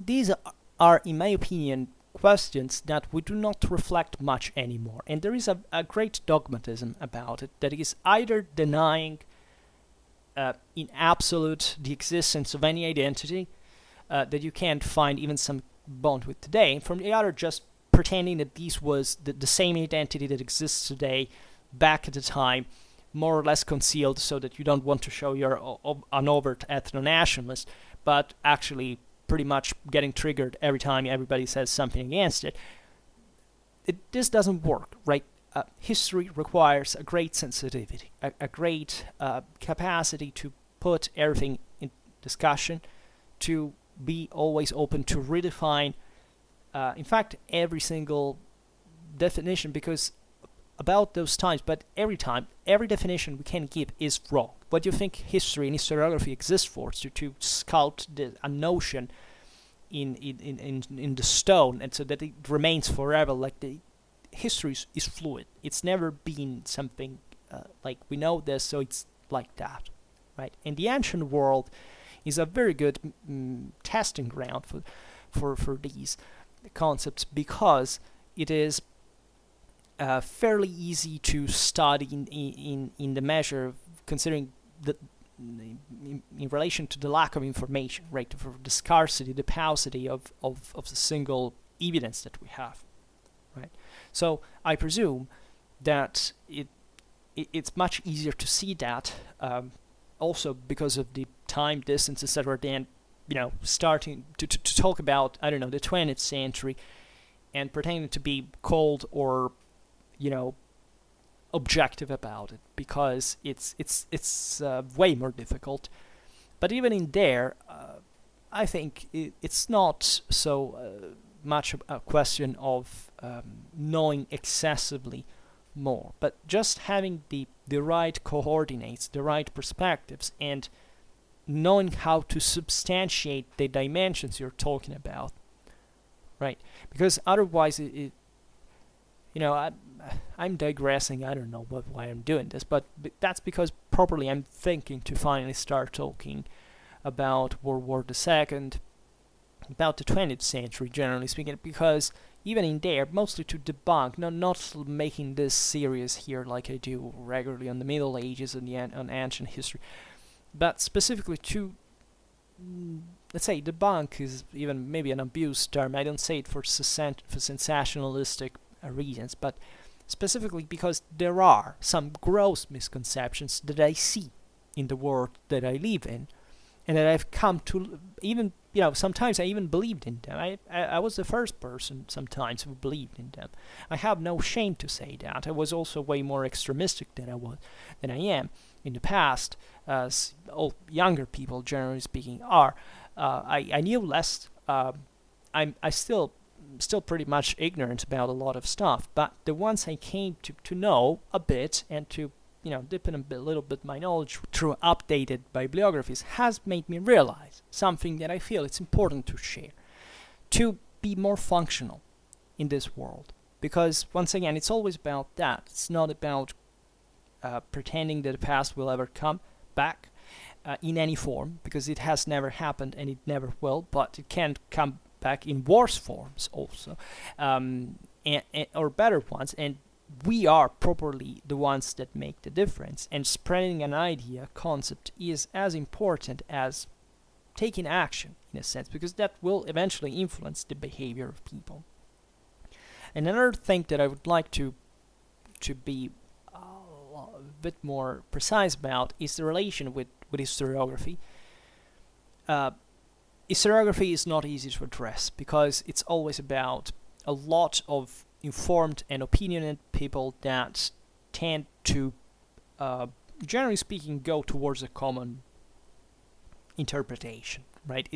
These are, in my opinion, questions that we do not reflect much anymore. And there is a great dogmatism about it that is either denying in absolute the existence of any identity that you can't find even some bond with today, and from the other, just pretending that this was the same identity that exists today back at the time, more or less concealed so that you don't want to show you're an overt ethno-nationalist, but actually pretty much getting triggered every time everybody says something against it. This doesn't work, right? History requires a great sensitivity, a great capacity to put everything in discussion, to be always open to redefine, in fact, every single definition, because about those times, but every time, every definition we can give is wrong. What do you think history and historiography exists for? To sculpt a notion in the stone, and so that it remains forever. Like the history is fluid. It's never been something like we know this, so it's like that, right? And the ancient world is a very good testing ground for these concepts, because it is fairly easy to study in the measure of considering in relation to the lack of information, right? For the scarcity, the paucity of the single evidence that we have, right? So I presume that it's much easier to see that, also because of the time, distance, etc., than starting to talk about, I don't know, the 20th century and pretending to be cold or objective about it, because it's way more difficult. But even in there, I think it's not so much a question of knowing excessively more, but just having the right coordinates, the right perspectives, and knowing how to substantiate the dimensions you're talking about, right? Because otherwise, I'm digressing. I don't know why I'm doing this, but that's because properly I'm thinking to finally start talking about World War II, about the 20th century, generally speaking, because even in there, mostly to debunk, not making this serious here like I do regularly on the Middle Ages and on ancient history, but specifically to, let's say, debunk is even maybe an abused term. I don't say it for sensationalistic reasons, but specifically because there are some gross misconceptions that I see in the world that I live in, and that I've come to even, sometimes I even believed in them. I was the first person sometimes who believed in them. I have no shame to say that. I was also way more extremistic than I am in the past, as all younger people, generally speaking, are. I knew less. I still pretty much ignorant about a lot of stuff, but the ones I came to know a bit and to dip in a little bit my knowledge through updated bibliographies has made me realize something that I feel it's important to share. to be more functional in this world. Because once again, it's always about that. It's not about pretending that the past will ever come back in any form, because it has never happened and it never will, but it can come back in worse forms also, or better ones, and we are properly the ones that make the difference. And spreading an idea, concept, is as important as taking action, in a sense, because that will eventually influence the behavior of people. And another thing that I would like to be a bit more precise about is the relation with historiography. Historiography is not easy to address because it's always about a lot of informed and opinionated people that tend to, generally speaking, go towards a common interpretation, right?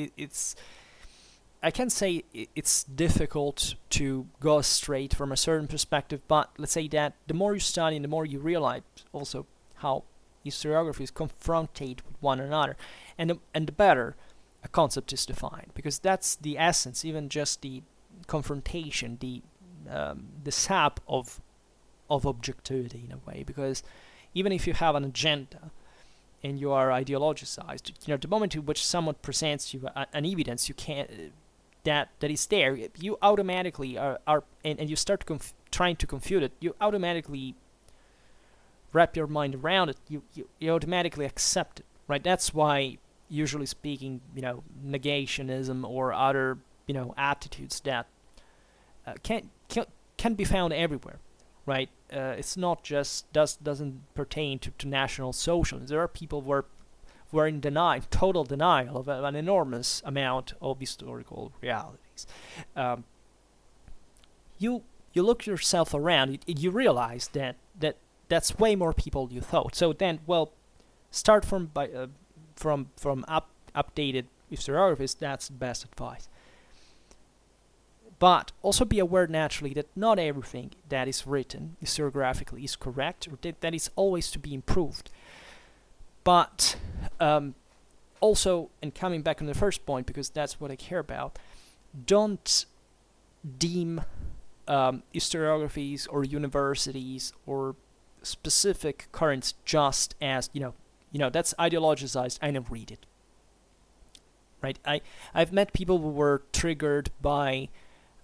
I can say it's difficult to go straight from a certain perspective, but let's say that the more you study and the more you realize also how historiographies confrontate with one another, and the better a concept is defined, because that's the essence, even just the confrontation, the sap of objectivity in a way. Because even if you have an agenda and you are ideologized, the moment in which someone presents you an evidence you can't that is there, you automatically are and you start trying to confute it, you automatically wrap your mind around it, you automatically accept it, right? That's why, usually speaking, negationism or other attitudes that can be found everywhere, right? It's not just doesn't pertain to national socialism. There are people who are in total denial of an enormous amount of historical realities. You look yourself around, you realize that's way more people you thought. So then, start from updated historiographies. That's the best advice. But also be aware naturally that not everything that is written historiographically is correct, or that is always to be improved. But also, and coming back on the first point, because that's what I care about, don't deem historiographies or universities or specific currents just as, that's ideologized, I never read it. Right? I've met people who were triggered by,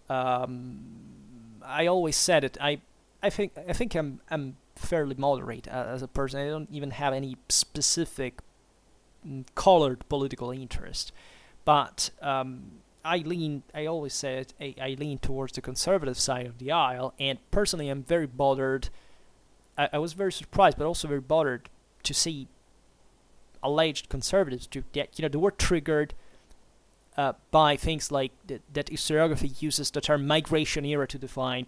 I always said it, I think I'm fairly moderate as a person. I don't even have any specific colored political interest, but I always said I lean towards the conservative side of the aisle, and personally I'm very bothered. I was very surprised, but also very bothered to see alleged conservatives they were triggered by things like that historiography uses the term migration era to define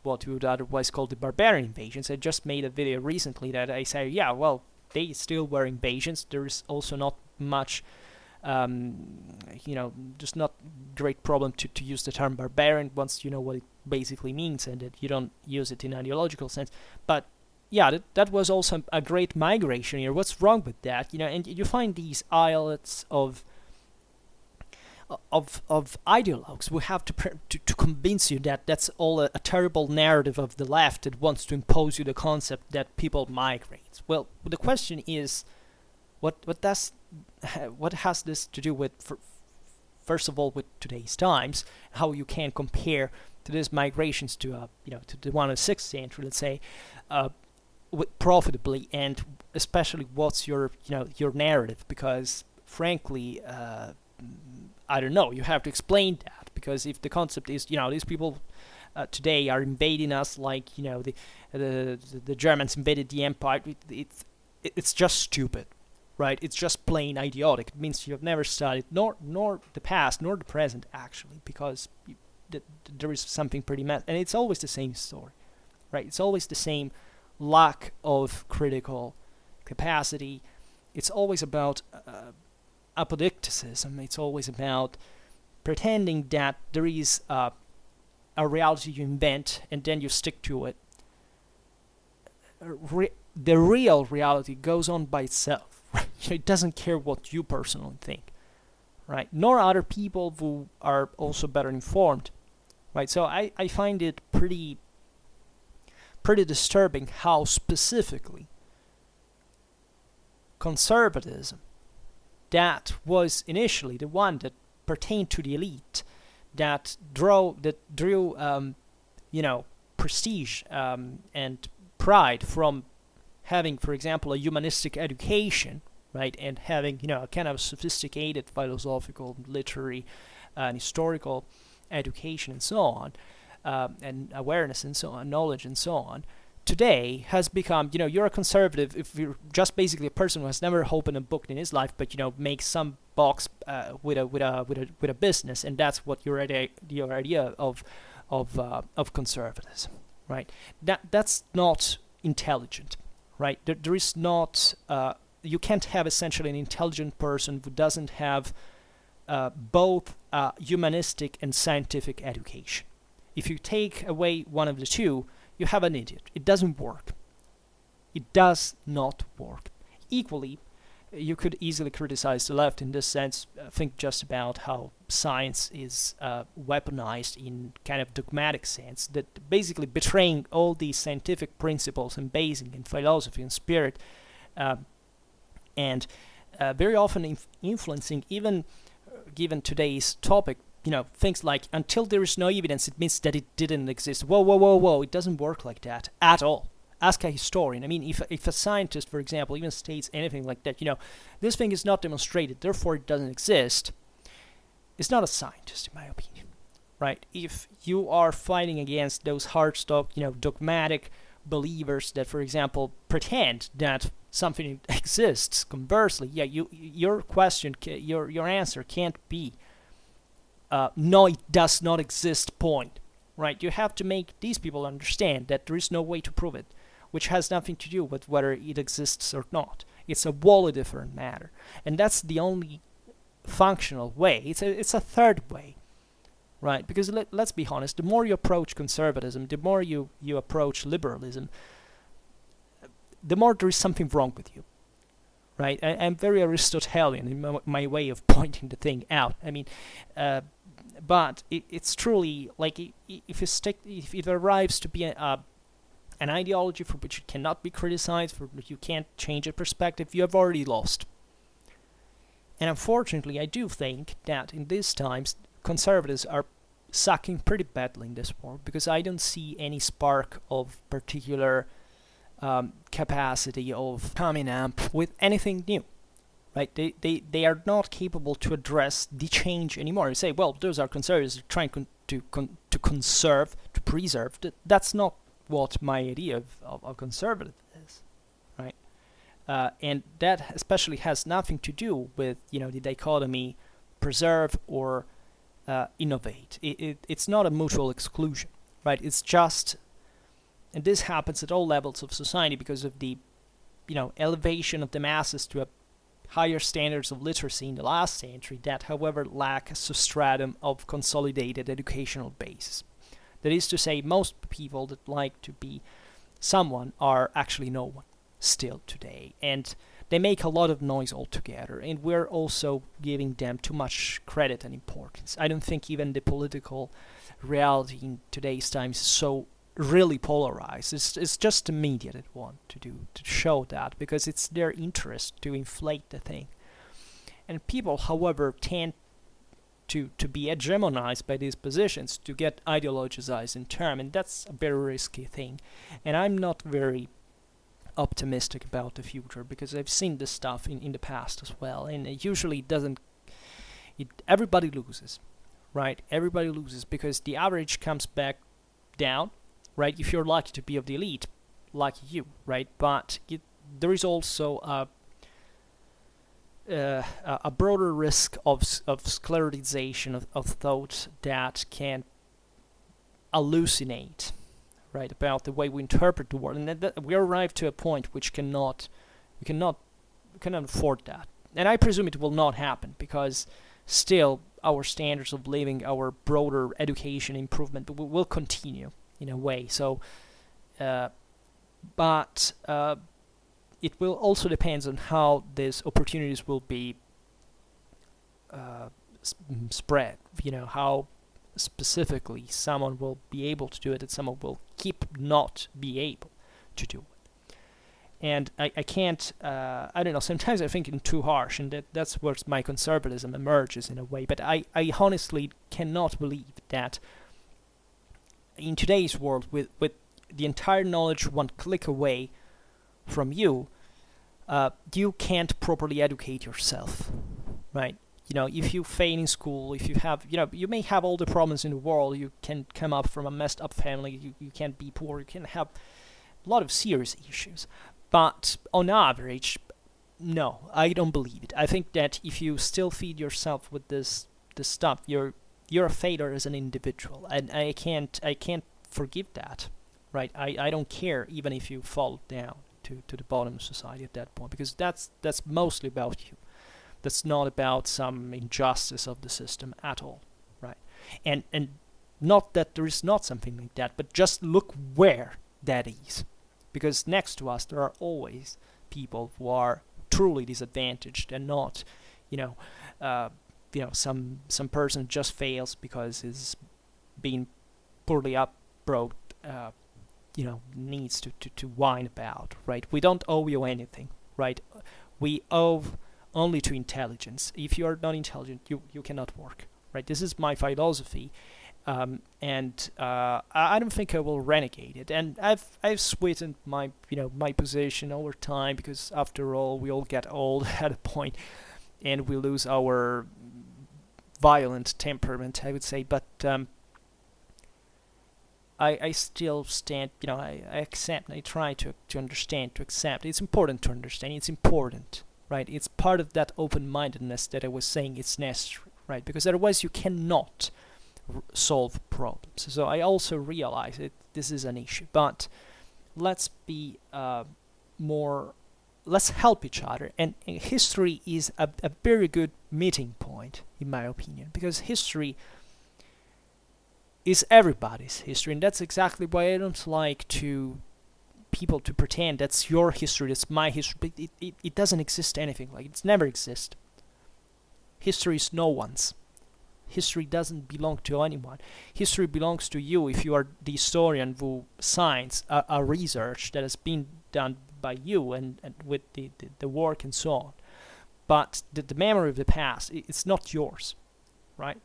what we would otherwise call the barbarian invasions. I just made a video recently that I say, they still were invasions. There is also not much, just not great problem to use the term barbarian once you know what it basically means and that you don't use it in an ideological sense. But yeah, that was also a great migration era. What's wrong with that? And you find these islets of ideologues who have to convince you that that's all a terrible narrative of the left that wants to impose you the concept that people migrate. Well, the question is, what has this to do with, first of all, with today's times, how you can compare to these migrations to to the one of the 6th century, let's say, profitably, and especially what's your narrative? Because frankly, I don't know. You have to explain that, because if the concept is these people today are invading us like the Germans invaded the empire, it's just stupid, right? It's just plain idiotic. It means you have never studied nor the past nor the present actually, because there is something pretty mad, and it's always the same story, right? It's always the same lack of critical capacity. It's always about apodicticism. It's always about pretending that there is a reality you invent and then you stick to it. The real reality goes on by itself. It doesn't care what you personally think, right? Nor other people who are also better informed, right? So I find it pretty disturbing how specifically conservatism, that was initially the one that pertained to the elite, that drew prestige and pride from having, for example, a humanistic education, right, and having a kind of sophisticated philosophical, literary, and historical education and so on, and awareness and so on, knowledge and so on, today has become, you're a conservative if you're just basically a person who has never opened a book in his life, but makes some box with a business, and that's what your idea of conservatism, right? That's not intelligent, right? There is not. You can't have essentially an intelligent person who doesn't have both humanistic and scientific education. If you take away one of the two, you have an idiot. It doesn't work. It does not work. Equally, you could easily criticize the left in this sense. Think just about how science is weaponized in kind of dogmatic sense, that basically betraying all these scientific principles and basing in philosophy and spirit, and very often influencing, even given today's topic, things like, until there is no evidence, it means that it didn't exist. Whoa, it doesn't work like that at all. Ask a historian. I mean, if a scientist, for example, even states anything like that, this thing is not demonstrated, therefore it doesn't exist, it's not a scientist, in my opinion, right? If you are fighting against those hard-stuck, dogmatic believers that, for example, pretend that something exists, conversely, your question, your answer can't be no, it does not exist, point, right? You have to make these people understand that there is no way to prove it, which has nothing to do with whether it exists or not. It's a wholly different matter, and that's the only functional way. It's a third way, right? Because let's be honest, the more you approach conservatism, the more you approach liberalism, the more there is something wrong with you, right? I'm very Aristotelian in my way of pointing the thing out. I mean, but it's truly like, if it arrives to be an ideology for which it cannot be criticized, for which you can't change a perspective, you have already lost. And unfortunately, I do think that in these times, conservatives are sucking pretty badly in this war, because I don't see any spark of particular capacity of coming up with anything new. Right? They are not capable to address the change anymore. You say, well, those are conservatives trying to conserve, to preserve. That's not what my idea of conservative is, right? And that especially has nothing to do with the dichotomy preserve or innovate. It's not a mutual exclusion, right? It's just, and this happens at all levels of society because of the elevation of the masses to a higher standards of literacy in the last century that, however, lack a substratum of consolidated educational base. That is to say, most people that like to be someone are actually no one still today, and they make a lot of noise altogether, and we're also giving them too much credit and importance. I don't think even the political reality in today's times is so really polarized. It's just the media that want to show that, because it's their interest to inflate the thing. And people, however, tend to be hegemonized by these positions, to get ideologized in term, and that's a very risky thing. And I'm not very optimistic about the future, because I've seen this stuff in the past as well, and it usually everybody loses, right? Everybody loses, because the average comes back down, right? If you're lucky to be of the elite, lucky you, right? But there is also a broader risk of sclerotization of thought that can hallucinate, right, about the way we interpret the world, and that we arrive to a point which we cannot afford that. And I presume it will not happen, because still our standards of living, our broader education improvement will continue in a way. So, but it will also depend on how these opportunities will be spread, how specifically someone will be able to do it and someone will keep not be able to do it. And I can't, I don't know, sometimes I think I'm too harsh, and that's where my conservatism emerges in a way, but I honestly cannot believe that in today's world, with the entire knowledge one click away from you, you can't properly educate yourself, right? If you fail in school, if you have, you may have all the problems in the world, you can come up from a messed up family, you can't be poor, you can have a lot of serious issues. But on average, no, I don't believe it. I think that if you still feed yourself with this stuff, you're a failure as an individual, and I can't forgive that, right? I don't care even if you fall down to the bottom of society at that point, because that's mostly about you. That's not about some injustice of the system at all, right? And not that there is not something like that, but just look where that is. Because next to us, there are always people who are truly disadvantaged, and not, some person just fails because he's being poorly brought, needs to whine about, right? We don't owe you anything, right? We owe only to intelligence. If you are not intelligent, you cannot work, right? This is my philosophy. And I don't think I will renegade it, and I've sweetened my my position over time, because after all, we all get old at a point, and we lose our violent temperament, I would say. But I still stand, I accept, I try to understand, to accept. It's important to understand. It's important, right? It's part of that open-mindedness that I was saying it's necessary, right? Because otherwise you cannot solve problems. So I also realize this is an issue, but let's be let's help each other, and history is a very good meeting point, in my opinion, because history is everybody's history, and that's exactly why I don't like people to pretend that's your history, that's my history, but it doesn't exist anything like it. It's never exist. History is no one's. History doesn't belong to anyone. History belongs to you if you are the historian who signs a research that has been done by you, and with the work and so on. But the memory of the past, it's not yours, right?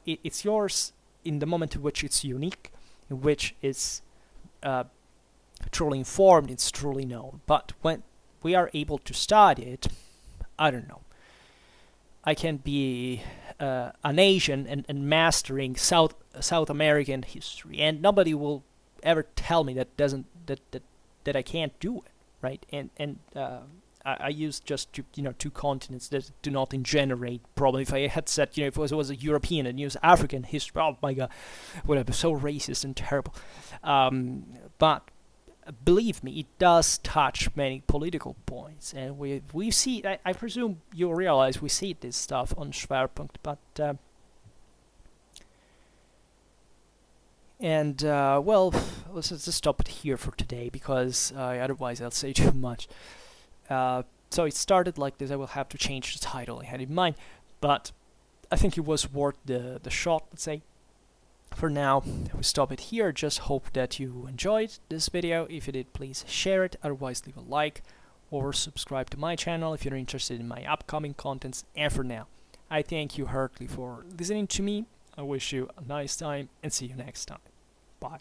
It's yours in the moment in which it's unique, in which it's truly informed, it's truly known. But when we are able to study it, I don't know. I can be an Asian and mastering South American history, and nobody will ever tell me that I can't do it, right? And I use just two continents that do not generate problem. If I had said if it was a European and used African history, oh my god, would have been so racist and terrible. But believe me, it does touch many political points, and we see. I presume you realize we see this stuff on Schwerpunkt, but well, let's just stop it here for today, because otherwise I'll say too much. So it started like this. I will have to change the title I had in mind, but I think it was worth the shot, let's say. For now, we stop it here. Just hope that you enjoyed this video. If you did, please share it. Otherwise, leave a like or subscribe to my channel if you're interested in my upcoming contents. And for now, I thank you heartily for listening to me. I wish you a nice time, and see you next time. Bye.